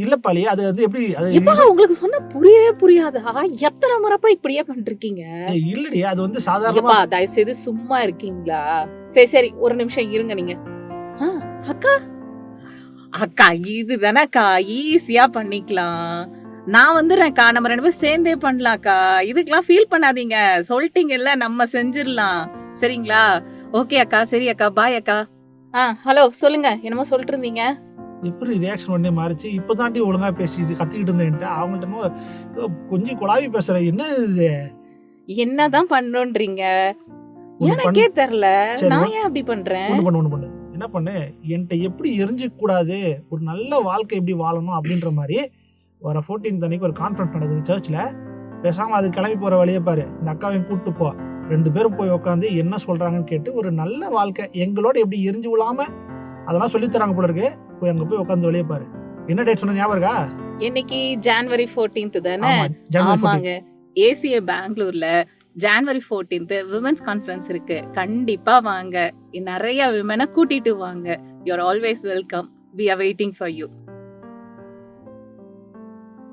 இல்லப்பாளி அது வந்து எப்படி அது எப்பா உங்களுக்கு சொன்னா புரியவே புரியாதா? எத்தனை முறைப்பா இப்படியே பண்ணிருக்கீங்க? இல்லடி அது வந்து சாதாரணமா எப்பா தயவு செய்து சும்மா இருக்கீங்களா? சரி சரி ஒரு நிமிஷம் இருங்க நீங்க. ஆ, அக்கா அக்கா இதுதானக்கா ஈஸியா பண்ணிக்கலாம். நான் வந்துடுறேன்க்கா. நம்ம 2 பேரும் சேர்ந்தே பண்ணலாம்க்கா. இதுக்கெல்லாம் ஃபீல் பண்ணாதீங்க. சொல்லிட்டீங்கல்ல நம்ம செஞ்சிரலாம். சரிங்களா? ஓகே அக்கா. சரி அக்கா. பாய் அக்கா. ஹலோ சொல்லுங்க. என்னமோ சொல்லிட்டு இருந்தீங்க? எப்படி ரியாக்ஷன் உடனே மாறிச்சு? இப்பதான்டி ஒழுங்கா பேசிட்டு கத்திக்கிட்டு இருந்தேன்ட்டு அவங்கள்ட்ட என்னமோ கொஞ்சம் குழாவி பேசுற. என்ன இது? என்னதான் பண்ணணும்ன்றீங்க? ஒண்ணு பண்ணு. எனக்கே தெரியல. சரி நான் ஏன் அப்படி பண்றேன்? ஒண்ணு பண்ணு. என்ன பண்ணு, என்ட்ட எப்படி எரிஞ்சுக்க கூடாது, ஒரு நல்ல வாழ்க்கை எப்படி வாழணும் அப்படின்ற மாரி வர 14th அன்னைக்கு ஒரு கான்ஃபரன்ஸ் நடக்குது சர்ச்ல. பேசாம அது கிளம்பி போற வழிய பாரு. இந்த அக்காவையும் கூட்டு போ. 2 பேரும் போய் உட்காந்து என்ன சொல்றாங்கன்னு கேட்டு ஒரு நல்ல வாழ்க்கை எங்களோட எப்படி எரிஞ்சு விழாம அதெல்லாம் சொல்லி தராங்க போல இருக்கு. போய் அங்க போய் உட்காந்து வெளிய பாரு. என்ன டேட் சொன்ன ஞாபகம் இருக்கா? இன்னைக்கு ஜனவரி 14th தானே? ஆமா, ஜனவரி 14. ஆமாங்க. ஏசிஏ பெங்களூர்ல ஜனவரி 14th விமென்ஸ் கான்ஃபரன்ஸ் இருக்கு. கண்டிப்பா வாங்க. நிறைய விமனை கூட்டிட்டு வாங்க. You are always welcome. We are waiting for you.